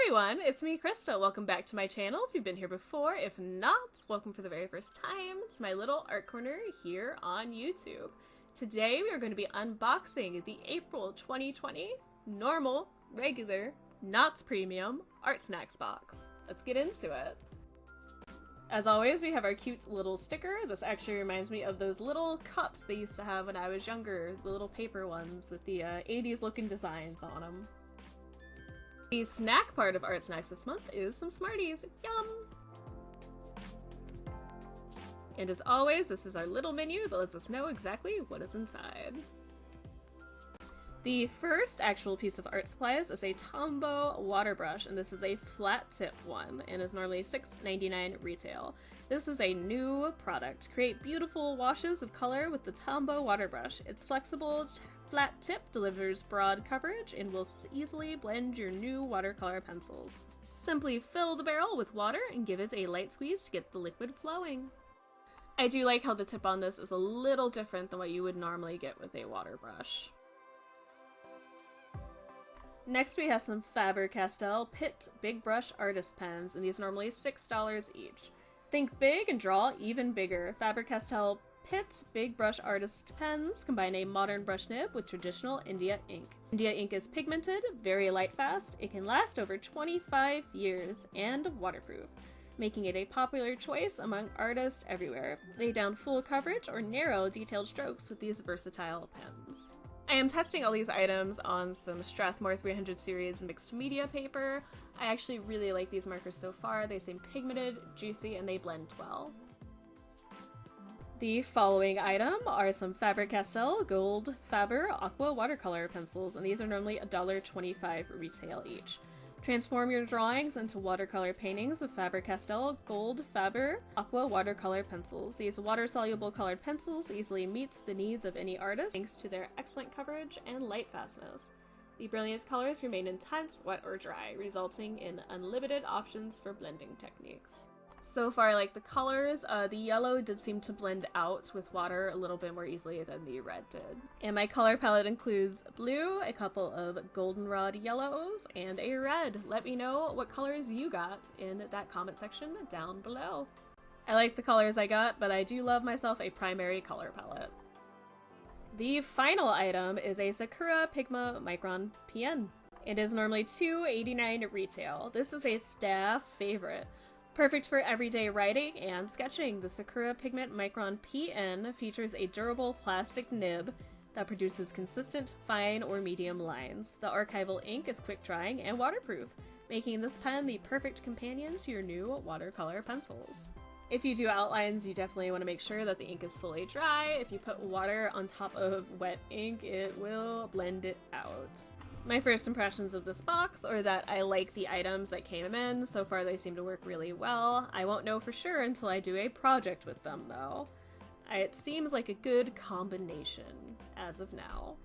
everyone, it's me, Krista. Welcome back to my channel if you've been here before. If not, welcome for the very first time to my little art corner here on YouTube. Today we are going to be unboxing the April 2020 normal, regular, not premium Artsnacks box. Let's get into it. As always, we have our cute little sticker. This actually reminds me of those little cups they used to have when I was younger, the little paper ones with the 80s looking designs on them. The snack part of Artsnacks this month is some Smarties. Yum! And as always, this is our little menu that lets us know exactly what is inside. The first actual piece of art supplies is a Tombow water brush, and this is a flat tip one, and is normally $6.99 retail. This is a new product. Create beautiful washes of color with the Tombow water brush. Its flexible, flat tip delivers broad coverage and will easily blend your new watercolor pencils. Simply fill the barrel with water and give it a light squeeze to get the liquid flowing. I do like how the tip on this is a little different than what you would normally get with a water brush. Next we have some Faber-Castell Pitt Big Brush Artist Pens, and these are normally $6 each. Think big and draw even bigger. Faber-Castell Pitt Big Brush Artist Pens combine a modern brush nib with traditional India ink. India ink is pigmented, very light fast, it can last over 25 years, and waterproof, making it a popular choice among artists everywhere. Lay down full coverage or narrow detailed strokes with these versatile pens. I am testing all these items on some Strathmore 300 series mixed media paper. I actually really like these markers so far. They seem pigmented, juicy, and they blend well. The following item are some Faber-Castell Gold Faber Aqua Watercolor Pencils, and these are normally $1.25 retail each. Transform your drawings into watercolor paintings with Faber-Castell Gold Faber Aqua Watercolor Pencils. These water-soluble colored pencils easily meet the needs of any artist thanks to their excellent coverage and light fastness. The brilliant colors remain intense, wet, or dry, resulting in unlimited options for blending techniques. So far I like the colors. The yellow did seem to blend out with water a little bit more easily than the red did. And my color palette includes blue, a couple of goldenrod yellows, and a red. Let me know what colors you got in that comment section down below. I like the colors I got, but I do love myself a primary color palette. The final item is a Sakura Pigment Micron PN. It is normally $2.89 retail. This is a staff favorite. Perfect for everyday writing and sketching, the Sakura Pigment Micron PN features a durable plastic nib that produces consistent fine or medium lines. The archival ink is quick drying and waterproof, making this pen the perfect companion to your new watercolor pencils. If you do outlines, you definitely want to make sure that the ink is fully dry. If you put water on top of wet ink, it will blend it out. My first impressions of this box are that I like the items that came in. So far they seem to work really well. I won't know for sure until I do a project with them though. It seems like a good combination as of now.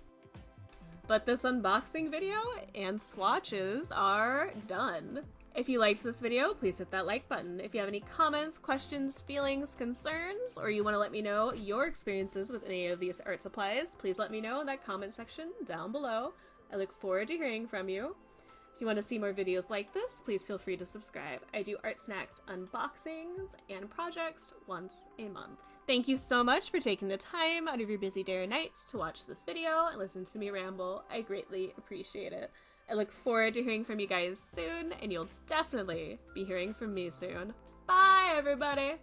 But this unboxing video and swatches are done. If you liked this video, please hit that like button. If you have any comments, questions, feelings, concerns, or you want to let me know your experiences with any of these art supplies, please let me know in that comment section down below. I look forward to hearing from you. If you want to see more videos like this, please feel free to subscribe. I do Artsnacks unboxings and projects once a month. Thank you so much for taking the time out of your busy day or night to watch this video and listen to me ramble. I greatly appreciate it. I look forward to hearing from you guys soon, and you'll definitely be hearing from me soon. Bye, everybody!